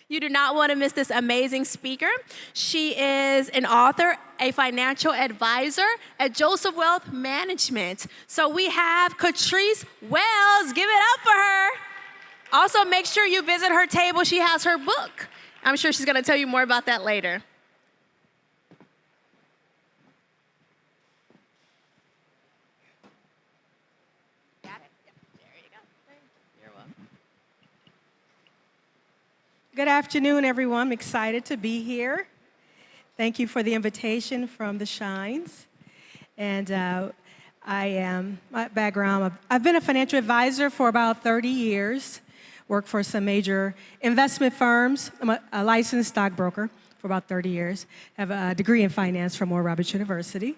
You do not want to miss this amazing speaker. She is an author, a financial advisor at Joseph Wealth Management. So we have Catrice Wells. Give it up for her. Also, make sure you visit her table. She has her book. I'm sure she's going to tell you more about that later. Good afternoon, everyone. I'm excited to be here. Thank you for the invitation from the Shines. And my background, I've been a financial advisor for about 30 years, worked for some major investment firms. I'm a licensed stockbroker for about 30 years. I have a degree in finance from Oral Roberts University.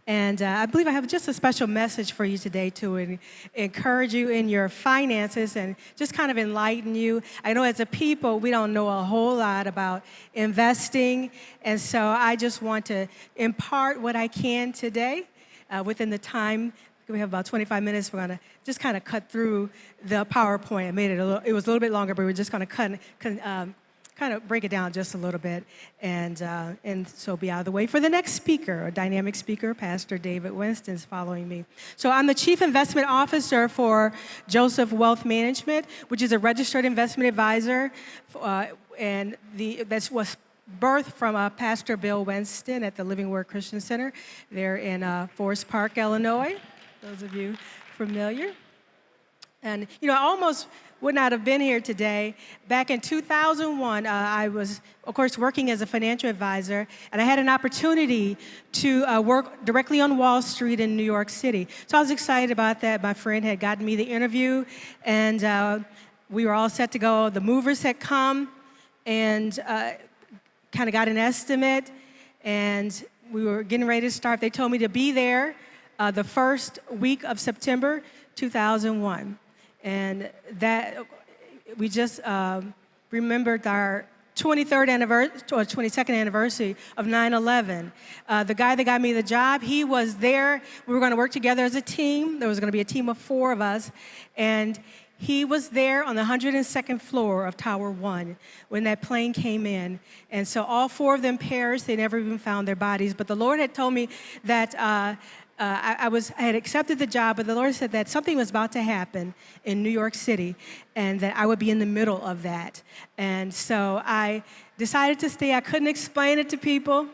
And I believe I have just a special message for you today to encourage you in your finances and just kind of enlighten you. I know as a people, we don't know a whole lot about investing. And so I just want to impart what I can today within the time. We have about 25 minutes. We're going to just kind of cut through the PowerPoint. I made it it was a little bit longer, but we're just going to kind of break it down just a little bit, and so be out of the way for the next speaker, a dynamic speaker. Pastor David Winston's following me. So I'm the Chief Investment Officer for Joseph Wealth Management, which is a registered investment advisor, and that was birthed from Pastor Bill Winston at the Living Word Christian Center. They're in Forest Park, Illinois, those of you familiar. And, I almost would not have been here today. Back in 2001, I was, of course, working as a financial advisor, and I had an opportunity to work directly on Wall Street in New York City. So I was excited about that. My friend had gotten me the interview, and we were all set to go. The movers had come and kind of got an estimate, and we were getting ready to start. They told me to be there the first week of September 2001. And that we just remembered our 23rd anniversary or 22nd anniversary of 9/11. The guy that got me the job, he was there. We were going to work together as a team. There was going to be a team of 4 of us, and he was there on the 102nd floor of Tower 1 when that plane came in. And so all 4 of them perished. They never even found their bodies. But the Lord had told me that I had accepted the job, but the Lord said that something was about to happen in New York City and that I would be in the middle of that. And so I decided to stay. I couldn't explain it to people.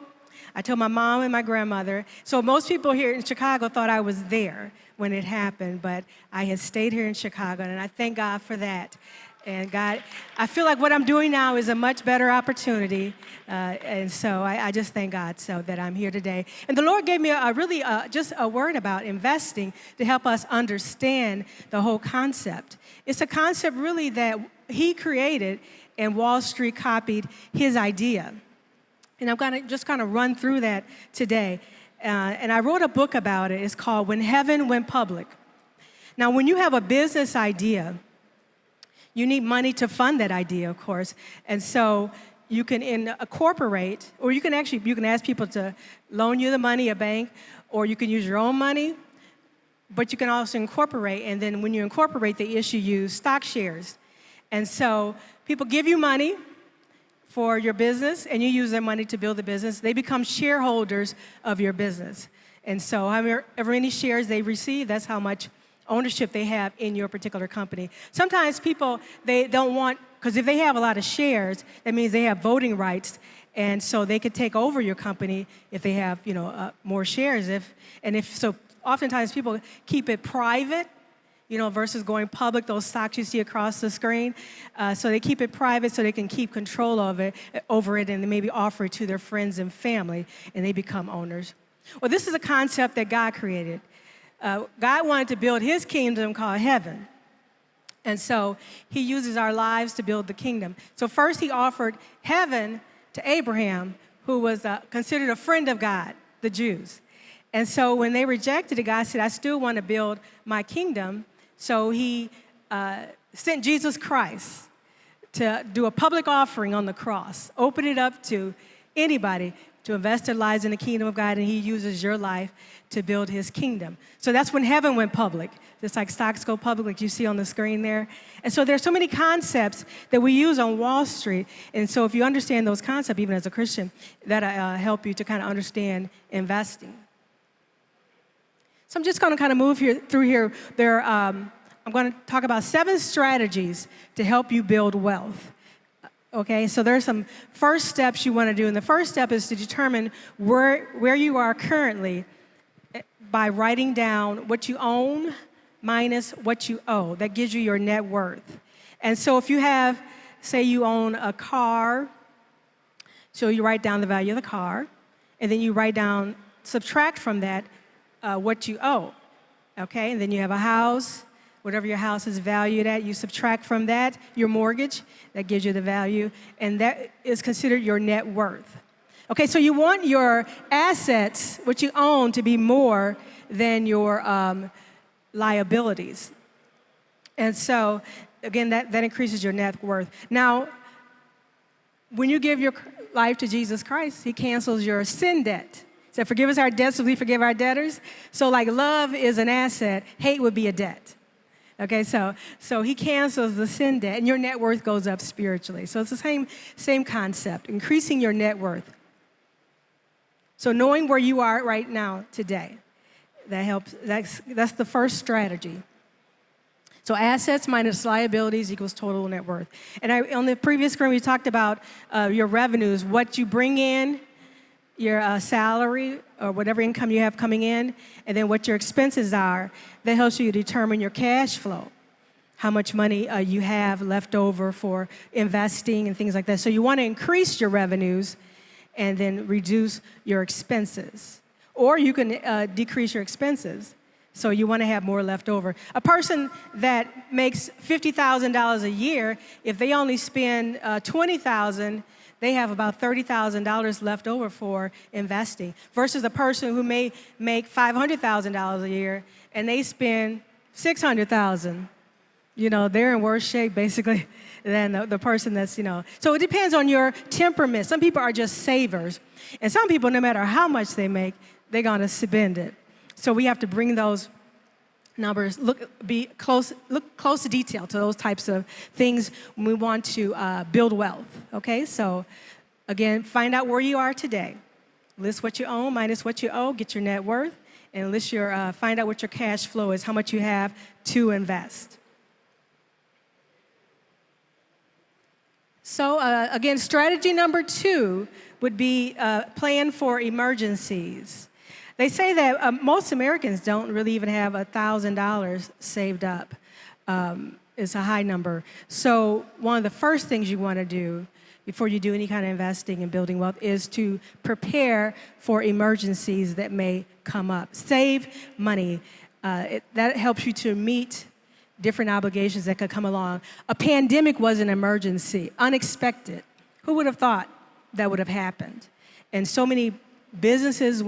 I told my mom and my grandmother. So most people here in Chicago thought I was there when it happened, but I had stayed here in Chicago, and I thank God for that. And God, I feel like what I'm doing now is a much better opportunity. And so I just thank God so that I'm here today. And the Lord gave me just a word about investing to help us understand the whole concept. It's a concept really that He created, and Wall Street copied His idea. And I'm going to just kind of run through that today. And I wrote a book about it. It's called When Heaven Went Public. Now, when you have a business idea, you need money to fund that idea, of course. And so you can incorporate, or you can ask people to loan you the money, a bank, or you can use your own money, but you can also incorporate. And then when you incorporate, they issue you stock shares. And so people give you money for your business, and you use their money to build the business. They become shareholders of your business. And so however many shares they receive, that's how much ownership they have in your particular company. Sometimes people, they don't want, because if they have a lot of shares, that means they have voting rights, and so they could take over your company if they have, more shares. So oftentimes people keep it private, versus going public, those stocks you see across the screen. So they keep it private so they can keep control over it, and they maybe offer it to their friends and family, and they become owners. Well, this is a concept that God created. God wanted to build His kingdom called heaven. And so He uses our lives to build the kingdom. So first He offered heaven to Abraham, who was considered a friend of God, the Jews. And so when they rejected it, God said, I still want to build my kingdom. So He sent Jesus Christ to do a public offering on the cross, open it up to anybody to invest their lives in the kingdom of God, and he uses your life to build his kingdom. So that's when heaven went public, just like stocks go public, like you see on the screen there. And so there's so many concepts that we use on Wall Street. And so if you understand those concepts, even as a Christian, that'll help you to kind of understand investing. So I'm just going to kind of move through here. I'm going to talk about 7 strategies to help you build wealth. Okay, so there's some first steps you want to do. And the first step is to determine where you are currently by writing down what you own minus what you owe. That gives you your net worth. And so if you have, say you own a car, so you write down the value of the car, and then you write down, subtract from that what you owe. Okay, and then you have a house. Whatever your house is valued at, you subtract from that your mortgage. That gives you the value, and that is considered your net worth. Okay, so you want your assets, what you own, to be more than your liabilities. And so, again, that increases your net worth. Now, when you give your life to Jesus Christ, he cancels your sin debt. He said, forgive us our debts as we forgive our debtors. So like love is an asset, hate would be a debt. Okay, so he cancels the sin debt, and your net worth goes up spiritually. So it's the same concept, increasing your net worth. So knowing where you are right now today, that helps. That's the first strategy. So assets minus liabilities equals total net worth. And on the previous screen, we talked about your revenues, what you bring in, your salary or whatever income you have coming in, and then what your expenses are. That helps you determine your cash flow, how much money you have left over for investing and things like that. So you want to increase your revenues and then reduce your expenses. Or you can decrease your expenses. So you want to have more left over. A person that makes $50,000 a year, if they only spend $20,000, they have about $30,000 left over for investing, versus a person who may make $500,000 a year and they spend $600,000. You know, they're in worse shape basically than the person that's, So it depends on your temperament. Some people are just savers, and some people, no matter how much they make, they're going to spend it. So we have to bring those numbers, look close to detail to those types of things when we want to build wealth. Okay, so again, find out where you are today. List what you own minus what you owe, get your net worth, and list find out what your cash flow is, how much you have to invest. So again, strategy number 2 would be plan for emergencies. They say that most Americans don't really even have $1,000 saved up. It's a high number. So one of the first things you want to do before you do any kind of investing and building wealth is to prepare for emergencies that may come up. Save money. That helps you to meet different obligations that could come along. A pandemic was an emergency, unexpected. Who would have thought that would have happened? And so many businesses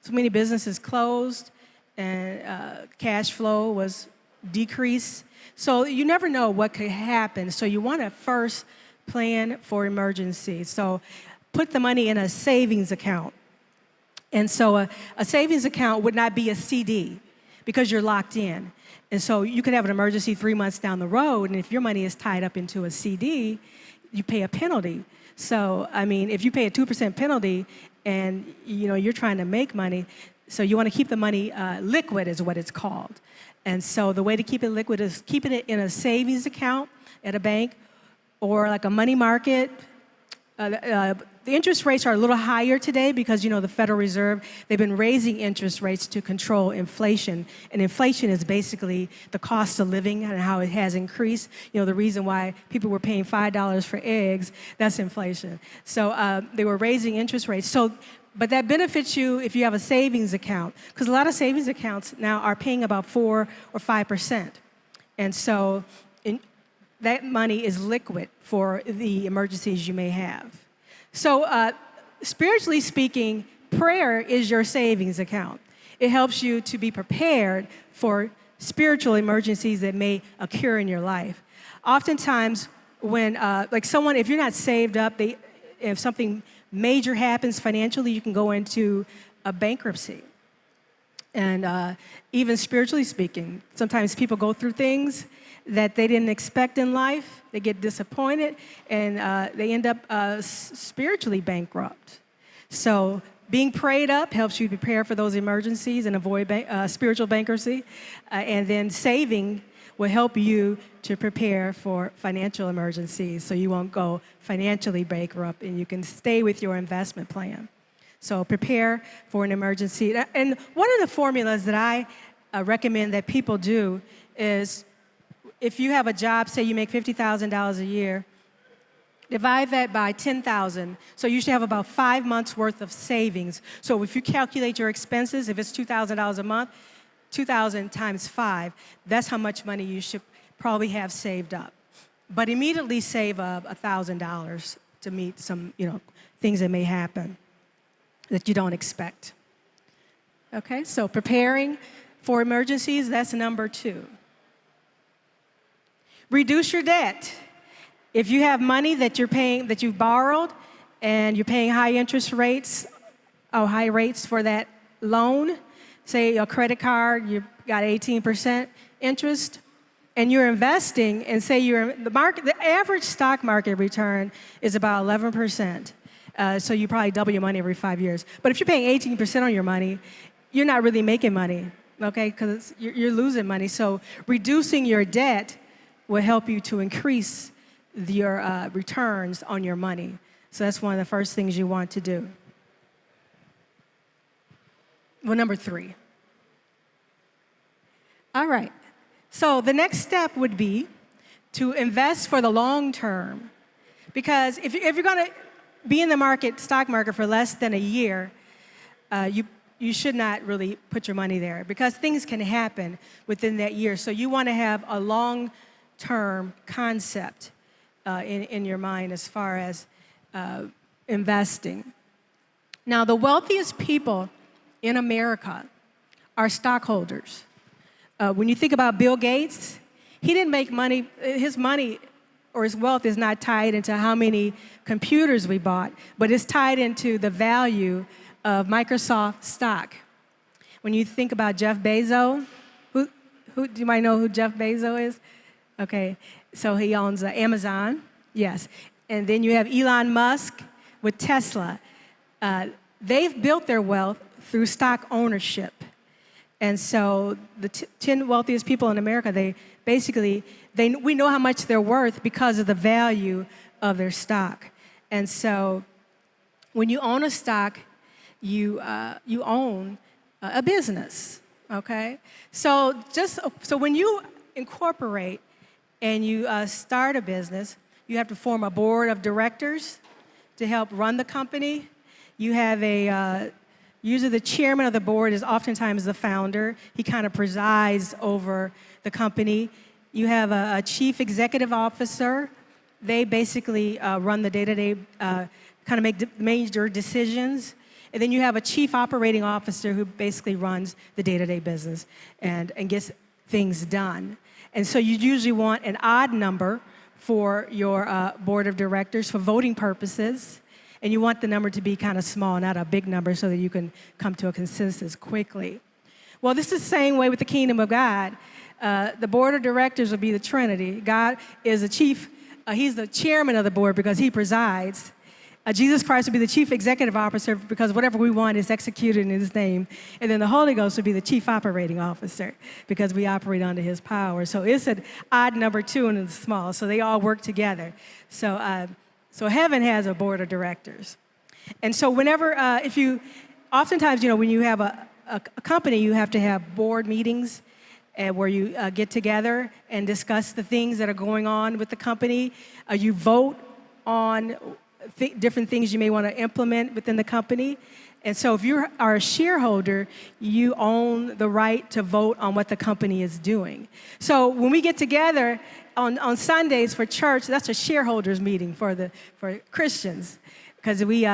so many businesses closed, and cash flow was decreased. So you never know what could happen. So you want to first plan for emergencies. So put the money in a savings account. And so a savings account would not be a CD because you're locked in. And so you could have an emergency 3 months down the road, and if your money is tied up into a CD, you pay a penalty. So, I mean, if you pay a 2% penalty and, you're trying to make money, so you want to keep the money liquid is what it's called. And so the way to keep it liquid is keeping it in a savings account at a bank or like a money market. The interest rates are a little higher today because, the Federal Reserve, they've been raising interest rates to control inflation. And inflation is basically the cost of living and how it has increased. The reason why people were paying $5 for eggs, that's inflation. So they were raising interest rates. But that benefits you if you have a savings account, because a lot of savings accounts now are paying about 4 or 5%. And so that money is liquid for the emergencies you may have. So spiritually speaking, prayer is your savings account. It helps you to be prepared for spiritual emergencies that may occur in your life. Oftentimes when, if you're not saved up, if something major happens financially, you can go into a bankruptcy. And even spiritually speaking, sometimes people go through things that they didn't expect in life. They get disappointed, and they end up spiritually bankrupt. So being prayed up helps you prepare for those emergencies and avoid spiritual bankruptcy. And then saving will help you to prepare for financial emergencies so you won't go financially bankrupt and you can stay with your investment plan. So prepare for an emergency. And one of the formulas that I recommend that people do is if you have a job, say you make $50,000 a year, divide that by 10,000. So you should have about 5 months worth of savings. So if you calculate your expenses, if it's $2,000 a month, 2,000 times 5, that's how much money you should probably have saved up. But immediately save $1,000 to meet some, things that may happen that you don't expect. Okay, so preparing for emergencies, that's number 2. Reduce your debt. If you have money that you're paying, that you've borrowed, and you're paying high interest rates or high rates for that loan, say a credit card, you've got 18% interest, and you're investing, and say the average stock market return is about 11%. So you probably double your money every 5 years. But if you're paying 18% on your money, you're not really making money, okay? Because you're losing money. So reducing your debt will help you to increase your returns on your money. So that's one of the first things you want to do. Well, number 3. All right. So the next step would be to invest for the long term. Because if you're going to be in the stock market for less than a year, you should not really put your money there because things can happen within that year. So you want to have a long-term concept in your mind as far as investing. Now, the wealthiest people in America are stockholders. When you think about Bill Gates, he didn't make money. His money or his wealth is not tied into how many computers we bought, but it's tied into the value of Microsoft stock. When you think about Jeff Bezos, who do you might know who Jeff Bezos is? Okay, so he owns Amazon, yes. And then you have Elon Musk with Tesla. They've built their wealth through stock ownership. And so the 10 wealthiest people in America, we know how much they're worth because of the value of their stock. And so when you own a stock, you own a business, okay? So when you incorporate and you start a business, you have to form a board of directors to help run the company. You have usually the chairman of the board is oftentimes the founder. He kind of presides over the company. You have a chief executive officer. They basically run the day-to-day, kind of make major decisions. And then you have a chief operating officer who basically runs the day-to-day business and gets things done. And so you usually want an odd number for your board of directors for voting purposes. And you want the number to be kind of small, not a big number, so that you can come to a consensus quickly. Well, this is the same way with the kingdom of God. The board of directors will be the Trinity. God is the chief. He's the chairman of the board because he presides. Jesus Christ will be the chief executive officer because whatever we want is executed in his name. And then the Holy Ghost will be the chief operating officer because we operate under his power. So it's an odd number 2 and it's small. So they all work together. So heaven has a board of directors. And so oftentimes, when you have a company, you have to have board meetings where you get together and discuss the things that are going on with the company. You vote on different things you may want to implement within the company. And so if you are a shareholder, you own the right to vote on what the company is doing. So when we get together on Sundays for church, that's a shareholders meeting for Christians, because we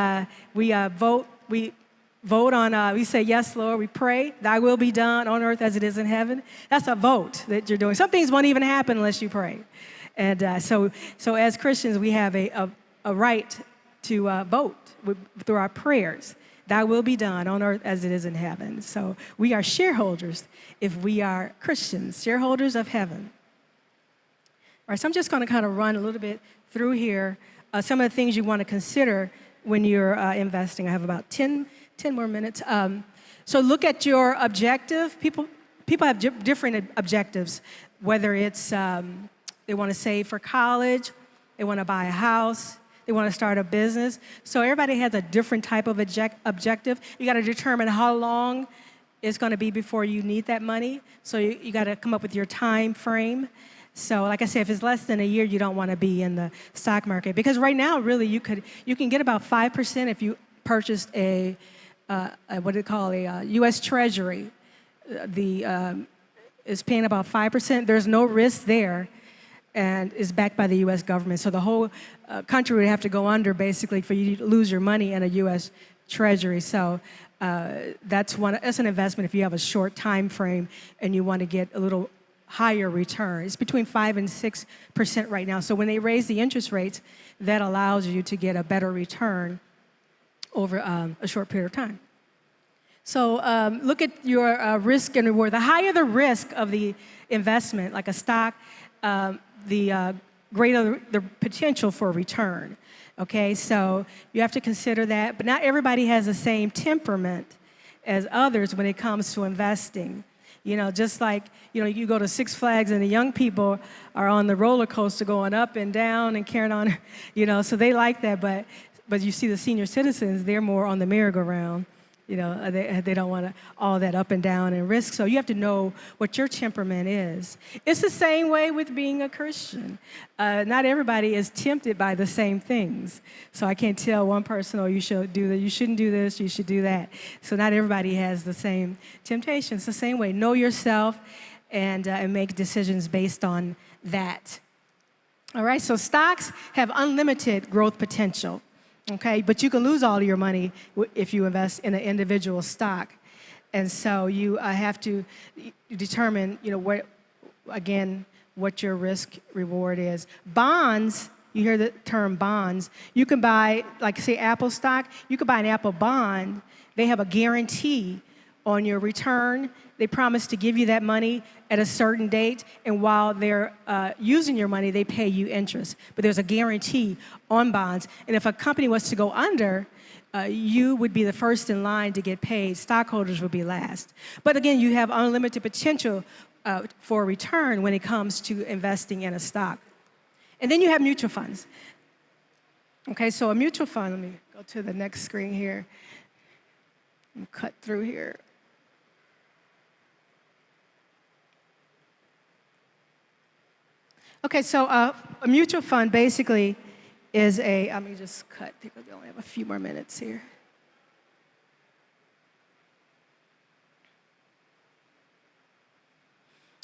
vote on, we say, yes, Lord, we pray, thy will be done on earth as it is in heaven. That's a vote that you're doing. Some things won't even happen unless you pray. And so as Christians, we have a right to vote through our prayers. Thy will be done on earth as it is in heaven. So we are shareholders if we are Christians, shareholders of heaven. All right, so I'm just going to kind of run a little bit through here some of the things you want to consider when you're investing. I have about 10 more minutes. So look at your objective. People have different objectives, whether it's they want to save for college, they want to buy a house, they want to start a business. So everybody has a different type of objective. You got to determine how long it's going to be before you need that money. So you got to come up with your time frame. So like I said, if it's less than a year, you don't want to be in the stock market. Because right now, really, you can get about 5% if you purchased a U.S. Treasury. Is paying about 5%. There's no risk there, and is backed by the U.S. government. So the whole country would have to go under, basically, for you to lose your money in a U.S. Treasury. So that's an investment if you have a short time frame and you want to get a little higher return. It's between 5 and 6% right now. So when they raise the interest rates, that allows you to get a better return over a short period of time. So look at your risk and reward. The higher the risk of the investment, like a stock, the greater the potential for return. Okay, so you have to consider that. But not everybody has the same temperament as others when it comes to investing. You know, just like, you go to Six Flags and the young people are on the roller coaster going up and down and carrying on, so they like that. But you see the senior citizens, they're more on the merry-go-round. They don't want all that up and down and risk. So you have to know what your temperament is. It's the same way with being a Christian. Not everybody is tempted by the same things. So I can't tell one person, you should do that, you shouldn't do this, you should do that. So not everybody has the same temptations. It's the same way. Know yourself and make decisions based on that. All right, so stocks have unlimited growth potential. Okay, but you can lose all of your money if you invest in an individual stock. And so you have to determine, what your risk reward is. Bonds, you hear the term bonds, you can buy, like say Apple stock, you can buy an Apple bond. They have a guarantee on your return. They promise to give you that money at a certain date, and while they're using your money, they pay you interest. But there's a guarantee on bonds, and if a company was to go under, you would be the first in line to get paid. Stockholders would be last. But again, you have unlimited potential for return when it comes to investing in a stock. And then you have mutual funds. Okay, so a mutual fund, let me go to the next screen here. Cut through here. Okay, so a mutual fund basically is let me just cut, because we only have a few more minutes here.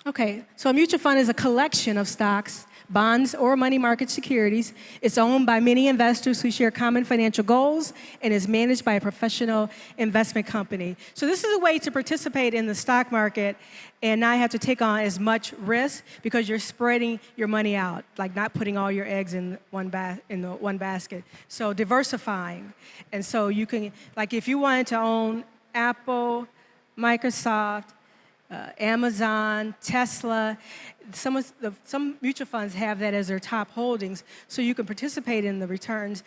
Okay, so a mutual fund is a collection of stocks, bonds, or money market securities. It's owned by many investors who share common financial goals and is managed by a professional investment company. So this is a way to participate in the stock market and not have to take on as much risk because you're spreading your money out, like not putting all your eggs in one basket. So diversifying. And so you can, like if you wanted to own Apple, Microsoft, Amazon, Tesla, some mutual funds have that as their top holdings, so you can participate in the returns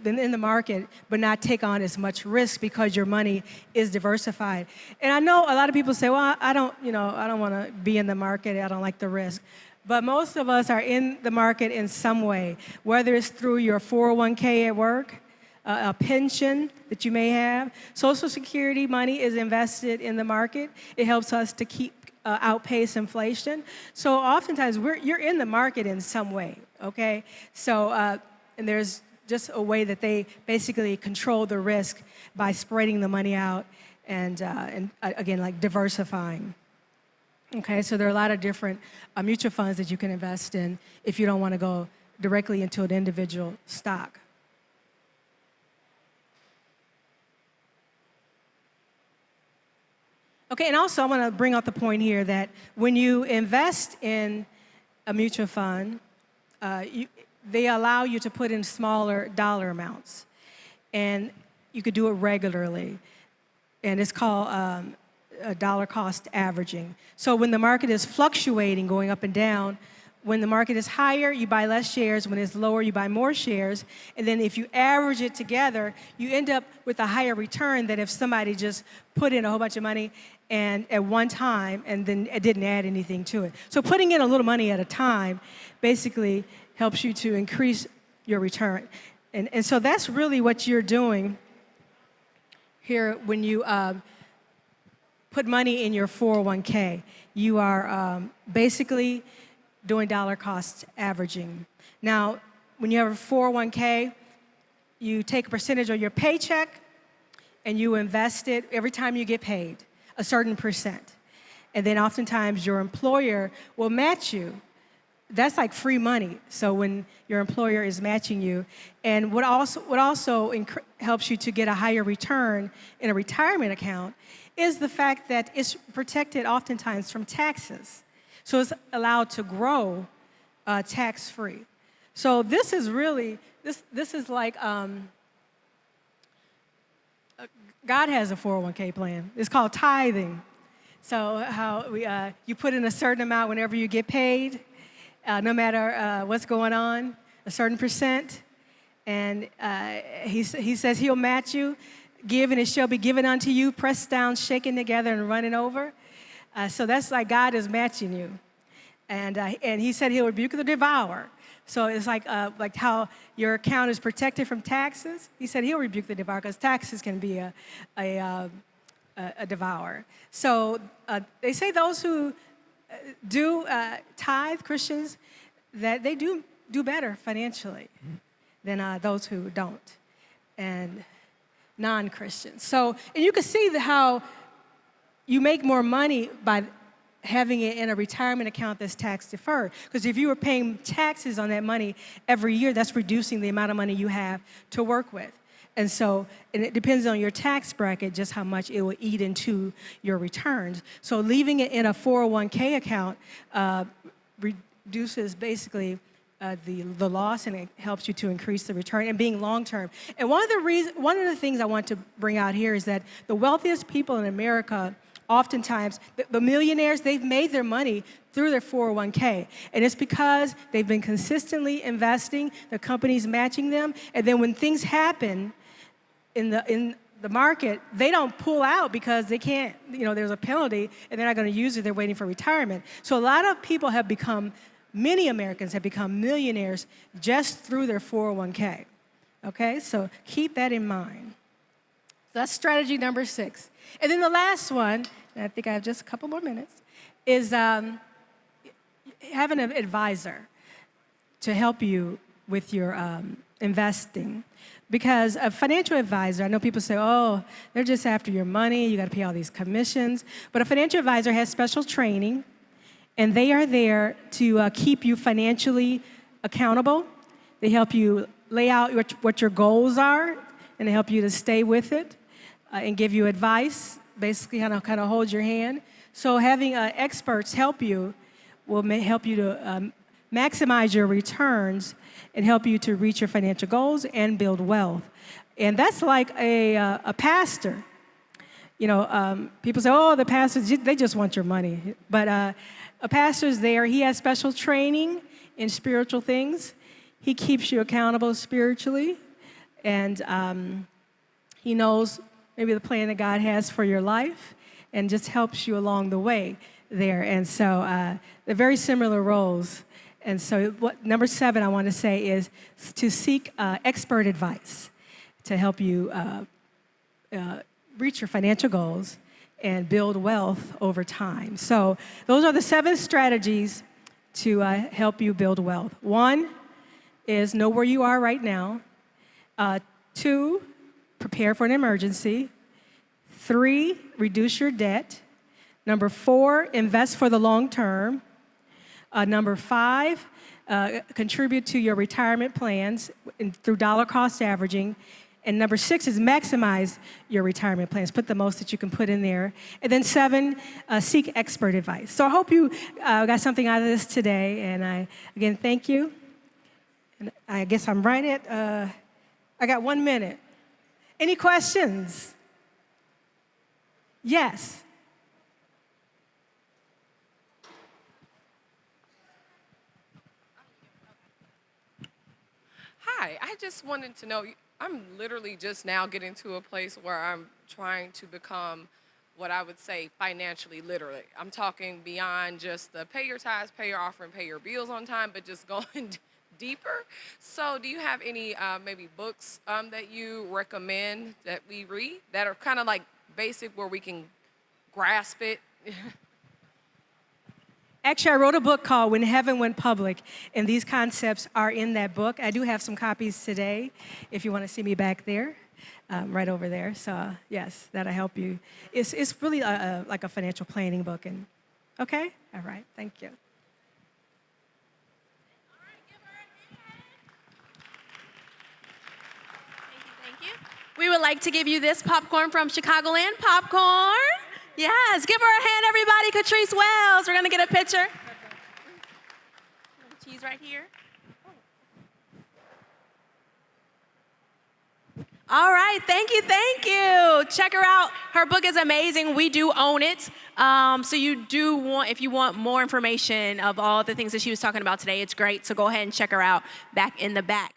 in the market, but not take on as much risk because your money is diversified. And I know a lot of people say, well, I don't want to be in the market, I don't like the risk. But most of us are in the market in some way, whether it's through your 401k at work, a pension that you may have. Social Security money is invested in the market. It helps us to outpace inflation. So oftentimes you're in the market in some way, okay? So, and there's just a way that they basically control the risk by spreading the money out and again, like diversifying. Okay, so there are a lot of different mutual funds that you can invest in if you don't want to go directly into an individual stock. Okay, and also I want to bring out the point here that when you invest in a mutual fund, they allow you to put in smaller dollar amounts. and you could do it regularly. And it's called dollar cost averaging. So when the market is fluctuating, going up and down, when the market is higher, you buy less shares. When it's lower, you buy more shares. And then if you average it together, you end up with a higher return than if somebody just put in a whole bunch of money and at one time and then it didn't add anything to it. So putting in a little money at a time basically helps you to increase your return. And so that's really what you're doing here when you put money in your 401k. You are basically doing dollar cost averaging. Now, when you have a 401k, you take a percentage of your paycheck and you invest it every time you get paid, a certain percent. And then oftentimes your employer will match you. That's like free money. So when your employer is matching you, and what also helps you to get a higher return in a retirement account is the fact that it's protected oftentimes from taxes. So it's allowed to grow tax-free. So this is really, this is like, God has a 401k plan. It's called tithing. So how you put in a certain amount whenever you get paid, no matter what's going on, a certain percent. And he says he'll match you. Give and it shall be given unto you, pressed down, shaken together, and running over. So that's like God is matching you. And he said he'll rebuke the devourer. So it's like how your account is protected from taxes. He said he'll rebuke the devourer because taxes can be a devourer. So they say those who do tithe, Christians, that they do better financially than those who don't, and non-Christians. So, and you can see how you make more money by having it in a retirement account that's tax deferred. Because if you were paying taxes on that money every year, that's reducing the amount of money you have to work with. And so, and it depends on your tax bracket, just how much it will eat into your returns. So leaving it in a 401k account reduces basically the loss, and it helps you to increase the return and being long-term. And one of the things I want to bring out here is that the wealthiest people in America, oftentimes, the millionaires, they've made their money through their 401k. And it's because they've been consistently investing, the company's matching them, and then when things happen in the market, they don't pull out because they can't, there's a penalty, and they're not going to use it, they're waiting for retirement. So a lot of people many Americans have become millionaires just through their 401k. Okay, so keep that in mind. So that's strategy number 6. And then the last one, and I think I have just a couple more minutes, is having an advisor to help you with your investing. Because a financial advisor, I know people say, oh, they're just after your money, you got to pay all these commissions. But a financial advisor has special training, and they are there to keep you financially accountable. They help you lay out what your goals are, and they help you to stay with it and give you advice, basically kind of hold your hand. So having experts help you will help you to maximize your returns and help you to reach your financial goals and build wealth. And that's like a pastor. People say, oh, the pastors, they just want your money. But a pastor's there. He has special training in spiritual things. He keeps you accountable spiritually. And he knows maybe the plan that God has for your life and just helps you along the way there. And so they're very similar roles. And so number 7 I want to say is to seek expert advice to help you reach your financial goals and build wealth over time. So those are the 7 strategies to help you build wealth. 1 is know where you are right now. 2, prepare for an emergency. 3, reduce your debt. Number 4, invest for the long term. Number 5, contribute to your retirement plans through dollar cost averaging. And number 6 is maximize your retirement plans. Put the most that you can put in there. And then 7, seek expert advice. So I hope you got something out of this today. And again, thank you. And I guess I'm right at, I got 1 minute. Any questions? Yes. Hi, I just wanted to know, I'm literally just now getting to a place where I'm trying to become what I would say financially literate. I'm talking beyond just the pay your tithes, pay your offering, pay your bills on time, but just going deeper. So, do you have any maybe books that you recommend that we read that are kind of like basic where we can grasp it? Actually, I wrote a book called When Heaven Went Public, and these concepts are in that book. I do have some copies today if you want to see me back there, right over there. So, yes, that'll help you. It's really like a financial planning book. And okay? All right, thank you. Thank you. We would like to give you this popcorn from Chicagoland Popcorn. Yes, give her a hand, everybody. Catrice Wells. We're gonna get a picture. Cheese right here. All right, thank you, thank you. Check her out. Her book is amazing. We do own it. So you do want, if you want more information of all the things that she was talking about today, it's great. So go ahead and check her out back in the back.